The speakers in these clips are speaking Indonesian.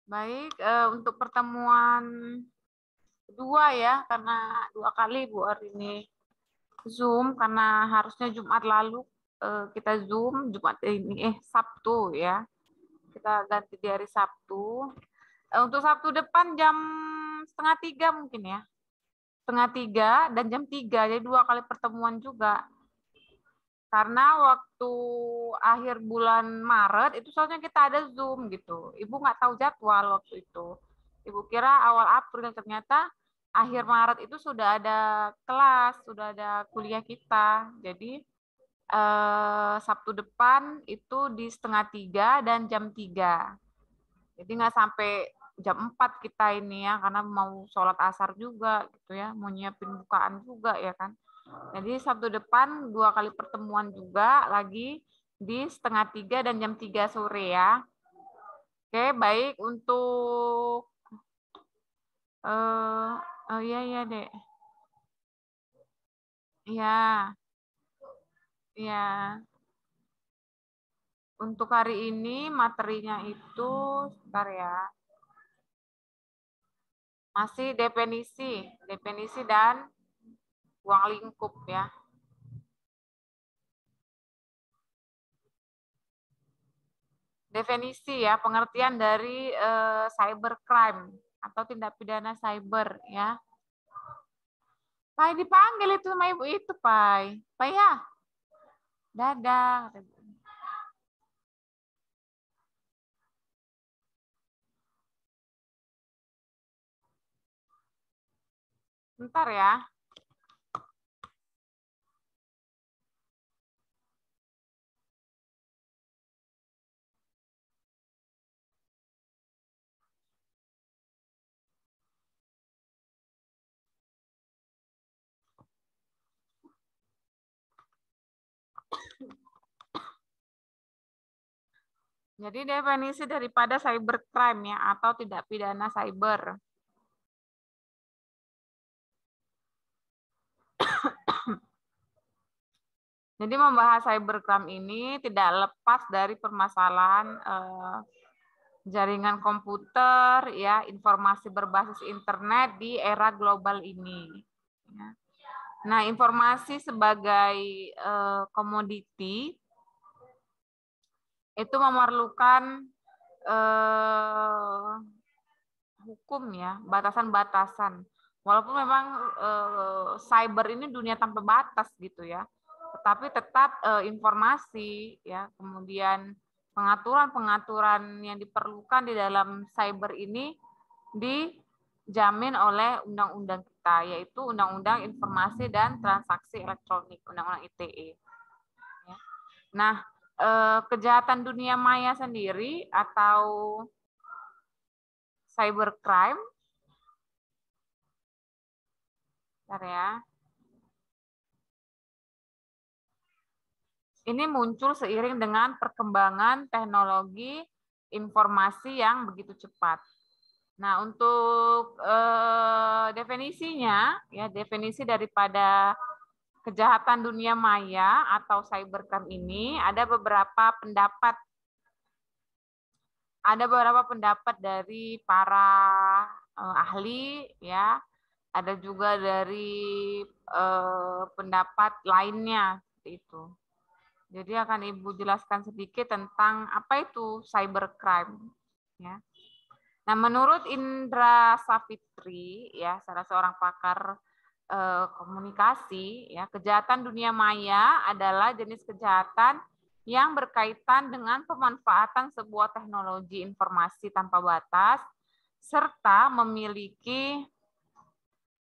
Baik, untuk pertemuan kedua ya, karena 2 kali Bu hari ini Zoom, karena harusnya Jumat lalu kita Zoom, Jumat ini Sabtu ya, kita ganti di hari Sabtu. Untuk Sabtu depan jam 2:30 mungkin ya, 2:30 dan jam 3, jadi 2 kali pertemuan juga. Karena waktu akhir bulan Maret itu soalnya kita ada Zoom gitu. Ibu nggak tahu jadwal waktu itu. Ibu kira awal April, ternyata akhir Maret itu sudah ada kelas, sudah ada kuliah kita. Jadi Sabtu depan itu di 2:30 dan jam 3. Jadi nggak sampai jam 4 kita ini ya, karena mau sholat asar juga gitu ya, mau nyiapin bukaan juga ya kan. Jadi Sabtu depan 2 kali pertemuan juga lagi di 2:30 dan jam 3 sore ya. Oke, baik untuk oh iya iya Dek. Iya, iya. Untuk hari ini materinya itu sebentar ya. Masih definisi dan ruang lingkup ya. Definisi ya, pengertian dari cybercrime atau tindak pidana cyber ya. Pai dipanggil itu sama ibu itu, Pai. Pai ya, dadah. Bentar ya. Jadi definisi daripada cybercrime ya, atau tindak pidana cyber. Jadi membahas cybercrime ini tidak lepas dari permasalahan jaringan komputer, ya, informasi berbasis internet di era global ini. Ya. Nah, informasi sebagai komoditi itu memerlukan hukum ya, batasan-batasan. Walaupun memang cyber ini dunia tanpa batas gitu ya, tetapi tetap informasi ya, kemudian pengaturan-pengaturan yang diperlukan di dalam cyber ini dijamin oleh undang-undang kita, yaitu Undang-Undang Informasi dan Transaksi Elektronik, Undang-Undang ITE. Ya. Nah, kejahatan dunia maya sendiri atau cybercrime, bentar ya, ini muncul seiring dengan perkembangan teknologi informasi yang begitu cepat. Nah, untuk definisinya, ya, definisi daripada kejahatan dunia maya atau cybercrime ini ada beberapa pendapat. Ada beberapa pendapat dari para ahli, ya. Ada juga dari pendapat lainnya seperti itu. Jadi akan Ibu jelaskan sedikit tentang apa itu cybercrime. Ya. Nah, menurut Indra Savitri, ya, salah seorang pakar komunikasi, ya, kejahatan dunia maya adalah jenis kejahatan yang berkaitan dengan pemanfaatan sebuah teknologi informasi tanpa batas serta memiliki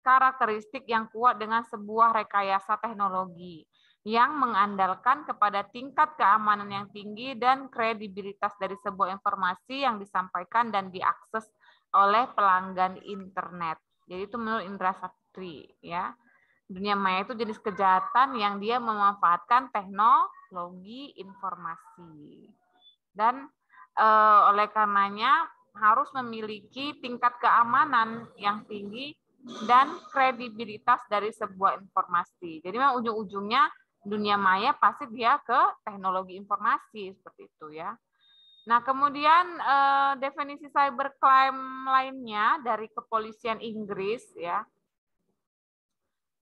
karakteristik yang kuat dengan sebuah rekayasa teknologi yang mengandalkan kepada tingkat keamanan yang tinggi dan kredibilitas dari sebuah informasi yang disampaikan dan diakses oleh pelanggan internet. Jadi itu menurut Indra Savitri, ya. Dunia maya itu jenis kejahatan yang dia memanfaatkan teknologi informasi. Dan oleh karenanya harus memiliki tingkat keamanan yang tinggi dan kredibilitas dari sebuah informasi. Jadi memang ujung-ujungnya dunia maya pasti dia ke teknologi informasi seperti itu ya. Nah, kemudian definisi cybercrime lainnya dari kepolisian Inggris ya.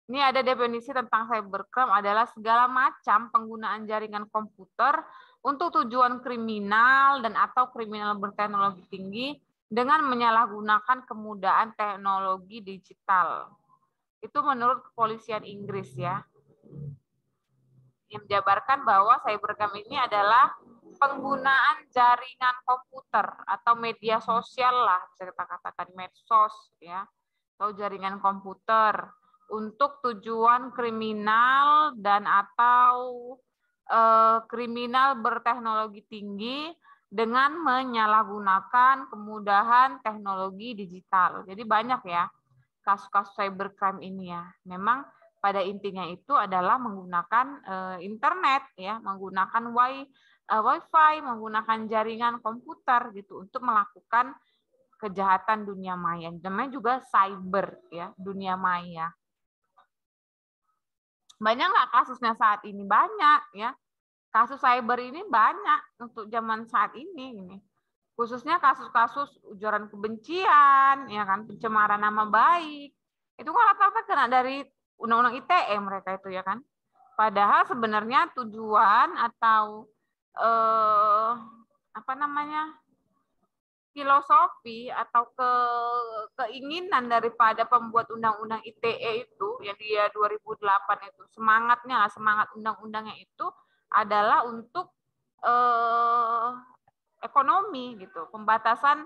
Ini ada definisi tentang cybercrime adalah segala macam penggunaan jaringan komputer untuk tujuan kriminal dan atau kriminal berteknologi tinggi dengan menyalahgunakan kemudahan teknologi digital. Itu menurut kepolisian Inggris ya. Yang menjabarkan bahwa cybercrime ini adalah penggunaan jaringan komputer atau media sosial lah, bisa kita katakan medsos ya, atau jaringan komputer untuk tujuan kriminal dan atau kriminal berteknologi tinggi dengan menyalahgunakan kemudahan teknologi digital. Jadi banyak ya kasus-kasus cybercrime ini ya. Memang pada intinya itu adalah menggunakan internet ya, menggunakan wifi, menggunakan jaringan komputer gitu untuk melakukan kejahatan dunia maya. Namanya juga cyber ya, dunia maya. Banyak nggak kasusnya saat ini? Banyak ya. Kasus cyber ini banyak untuk zaman saat ini. Khususnya kasus-kasus ujaran kebencian, ya kan, pencemaran nama baik. Itu kan rata-rata kena dari undang-undang ITE mereka itu ya kan. Padahal sebenarnya tujuan atau apa namanya filosofi atau keinginan daripada pembuat undang-undang ITE itu yang dia 2008 itu semangat undang-undangnya itu adalah untuk ekonomi gitu, pembatasan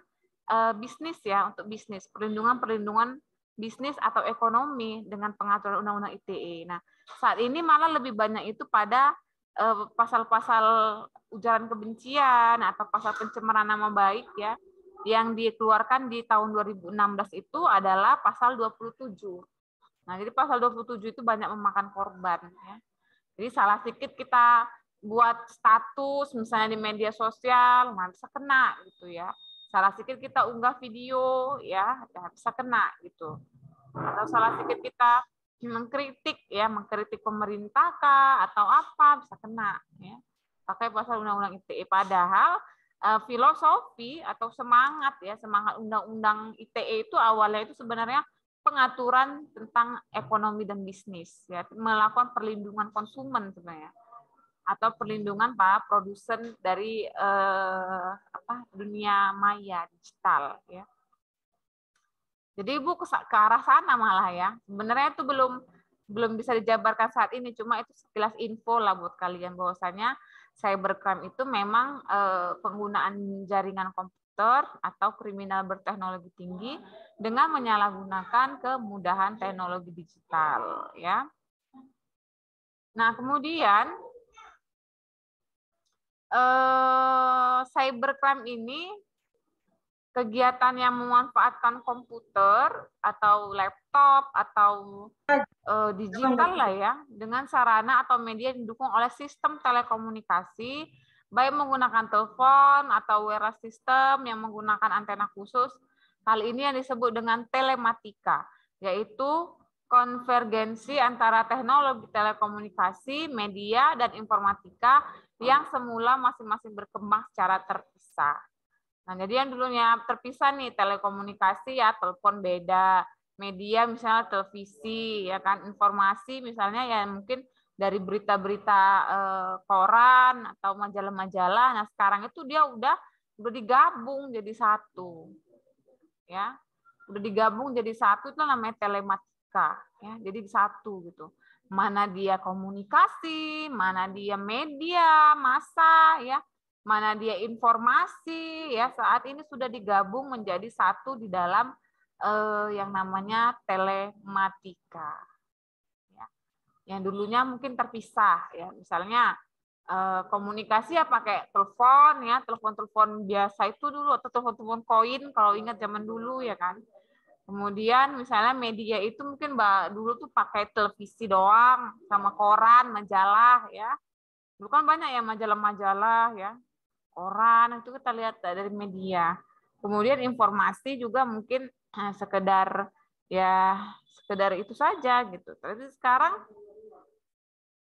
bisnis ya, untuk bisnis, perlindungan bisnis atau ekonomi dengan pengaturan undang-undang ITE. Nah, saat ini malah lebih banyak itu pada pasal-pasal ujaran kebencian atau pasal pencemaran nama baik ya, yang dikeluarkan di tahun 2016 itu adalah pasal 27. Nah, jadi pasal 27 itu banyak memakan korban ya. Jadi salah sedikit kita buat status misalnya di media sosial, nggak bisa kena gitu ya. Salah sedikit kita unggah video ya, bisa kena gitu. Atau salah sedikit kita mengkritik pemerintah kah atau apa, bisa kena ya. Pakai pasal undang-undang ITE. Padahal filosofi atau semangat undang-undang ITE itu awalnya itu sebenarnya pengaturan tentang ekonomi dan bisnis ya, melakukan perlindungan konsumen sebenarnya atau perlindungan para produsen dari dunia maya digital ya. Jadi Ibu ke arah sana malah ya. Sebenarnya itu belum bisa dijabarkan saat ini, cuma itu sekilas info lah buat kalian bahwasanya cybercrime itu memang penggunaan jaringan komputer atau kriminal berteknologi tinggi dengan menyalahgunakan kemudahan teknologi digital ya. Nah, kemudian cybercrime ini kegiatan yang memanfaatkan komputer atau laptop atau digital lah ya, dengan sarana atau media yang didukung oleh sistem telekomunikasi, baik menggunakan telepon atau wearable system yang menggunakan antena khusus. Hal ini yang disebut dengan telematika, yaitu konvergensi antara teknologi telekomunikasi, media, dan informatika yang semula masing-masing berkembang secara terpisah. Nah, jadi yang dulunya terpisah nih, telekomunikasi ya, telepon beda, media misalnya televisi, ya kan, informasi misalnya ya mungkin dari berita-berita koran atau majalah-majalah. Nah, sekarang itu dia udah digabung jadi satu. Ya. Udah digabung jadi satu, itu namanya telematika, ya. Jadi satu gitu. Mana dia komunikasi, mana dia media, massa, ya. Mana dia informasi, ya, saat ini sudah digabung menjadi satu di dalam yang namanya telematika. Ya. Yang dulunya mungkin terpisah, ya, misalnya komunikasi ya pakai telepon, ya, telepon-telepon biasa itu dulu atau telepon-telepon koin kalau ingat zaman dulu ya kan. Kemudian misalnya media itu mungkin dulu tuh pakai televisi doang sama koran, majalah ya. Dulu kan banyak ya majalah-majalah ya. Koran itu kita lihat dari media. Kemudian informasi juga mungkin sekedar itu saja gitu. Tapi sekarang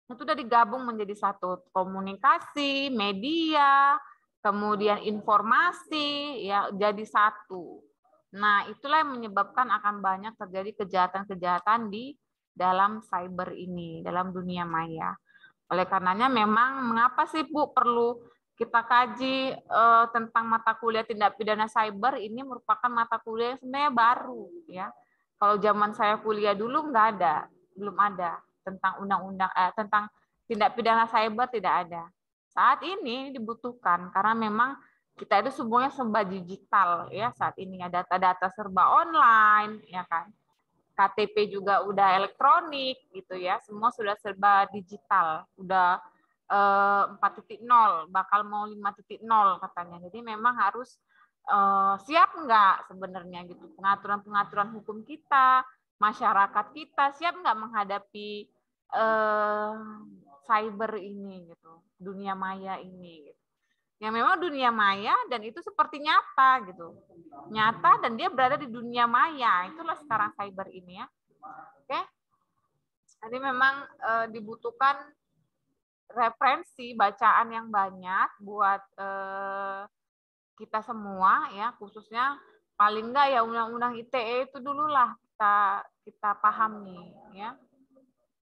itu udah digabung menjadi satu, komunikasi, media, kemudian informasi, ya jadi satu. Nah, itulah yang menyebabkan akan banyak terjadi kejahatan-kejahatan di dalam cyber ini, dalam dunia maya. Oleh karenanya memang mengapa sih Bu perlu kita kaji tentang mata kuliah tindak pidana cyber ini merupakan mata kuliah yang sebenarnya baru ya. Kalau zaman saya kuliah dulu nggak ada, belum ada tentang undang-undang tentang tindak pidana cyber, tidak ada. Saat ini dibutuhkan karena memang kita itu semuanya serba digital ya, saat ini ada data-data serba online ya kan. KTP juga udah elektronik gitu ya, semua sudah serba digital, udah 4.0, bakal mau 5.0 katanya. Jadi memang harus siap nggak sebenarnya gitu pengaturan-pengaturan hukum kita, masyarakat kita siap nggak menghadapi cyber ini gitu, dunia maya ini. Gitu. Yang memang dunia maya dan itu seperti nyata gitu, nyata dan dia berada di dunia maya. Itulah sekarang cyber ini ya. Oke, jadi memang dibutuhkan referensi bacaan yang banyak buat kita semua ya, khususnya paling enggak ya undang-undang ITE itu dululah kita pahami ya.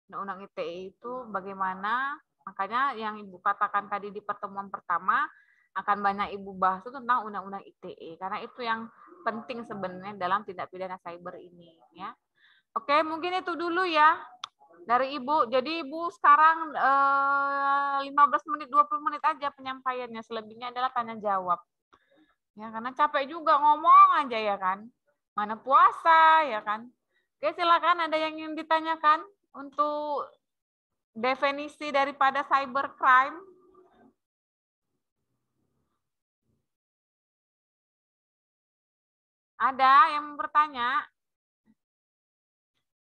Undang-undang ITE itu bagaimana, makanya yang Ibu katakan tadi di pertemuan pertama akan banyak Ibu bahas itu tentang undang-undang ITE karena itu yang penting sebenarnya dalam tindak pidana cyber ini ya. Oke, mungkin itu dulu ya dari Ibu. Jadi Ibu sekarang 15 menit 20 menit aja penyampaiannya, selebihnya adalah tanya jawab. Ya, karena capek juga ngomong aja ya kan. Mana puasa ya kan. Oke, silakan ada yang ingin ditanyakan untuk definisi daripada cybercrime. Ada yang bertanya?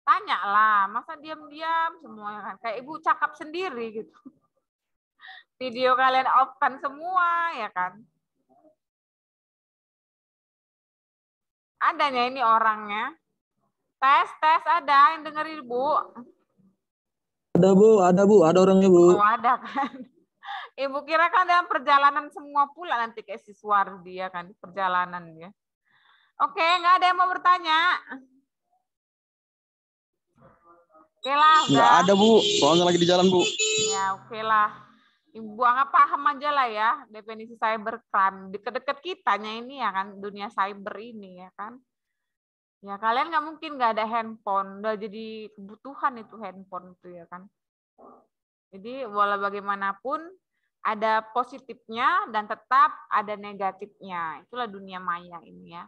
Tanya lah, masa diam-diam semua kan? Kayak Ibu cakap sendiri gitu. Video kalian off-kan semua ya kan? Adanya ini orangnya. Tes ada yang dengerin Bu? Ada Bu, ada orangnya Bu. Oh ada kan? Ibu kira kan dalam perjalanan semua pula nanti kayak si Suwardi ya kan, perjalanan ya. Oke, nggak ada yang mau bertanya? Oke lah, udah. Nggak ada Bu, soalnya lagi di jalan Bu. Ya oke lah. Ibu anggap paham aja lah ya definisi cybercrime. Deket-deket kitanya ini ya kan, dunia cyber ini ya kan. Ya kalian nggak mungkin nggak ada handphone, udah jadi kebutuhan itu handphone itu ya kan. Jadi walau bagaimanapun ada positifnya dan tetap ada negatifnya. Itulah dunia maya ini ya.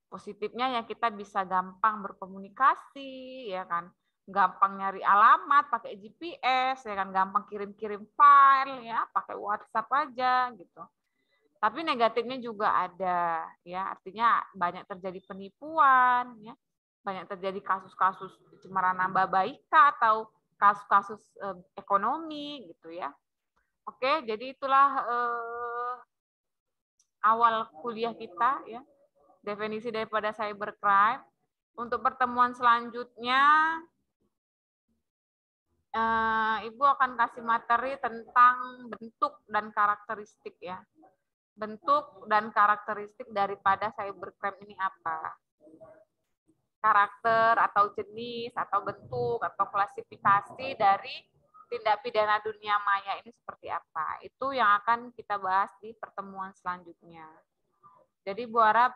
Positifnya ya kita bisa gampang berkomunikasi ya kan. Gampang nyari alamat pakai GPS ya kan, gampang kirim-kirim file ya pakai WhatsApp aja gitu. Tapi negatifnya juga ada ya, artinya banyak terjadi penipuan ya. Banyak terjadi kasus-kasus pencemaran nama baik atau kasus-kasus ekonomi gitu ya. Oke, jadi itulah awal kuliah kita ya, definisi daripada cybercrime. Untuk pertemuan selanjutnya, Ibu akan kasih materi tentang bentuk dan karakteristik ya. Bentuk dan karakteristik daripada cybercrime ini apa? Karakter atau jenis atau bentuk atau klasifikasi dari tindak pidana dunia maya ini seperti apa. Itu yang akan kita bahas di pertemuan selanjutnya. Jadi Bu harap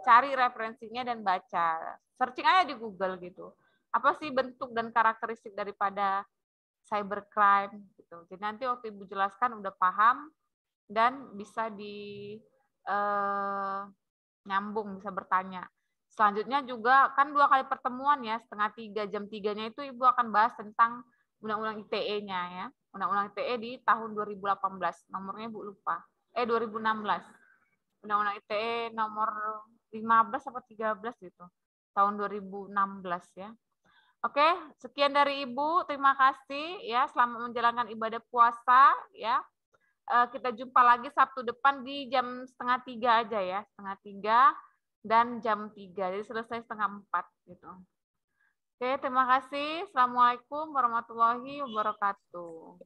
cari referensinya dan baca. Searching aja di Google gitu. Apa sih bentuk dan karakteristik daripada cybercrime gitu. Jadi nanti waktu Ibu jelaskan udah paham dan bisa nyambung, bisa bertanya. Selanjutnya juga kan 2 kali pertemuan ya, setengah 3, jam 3-nya itu Ibu akan bahas tentang Undang-Undang ITE-nya ya. Undang-Undang ITE di tahun 2018, nomornya Ibu lupa. 2016. Undang-Undang ITE nomor 15 atau 13 gitu. Tahun 2016 ya. Oke, sekian dari Ibu. Terima kasih ya. Selamat menjalankan ibadah puasa ya. Kita jumpa lagi Sabtu depan di jam setengah 3 aja ya. Setengah 3 dan jam 3. Jadi selesai setengah 4 gitu. Oke, terima kasih. Assalamualaikum warahmatullahi wabarakatuh.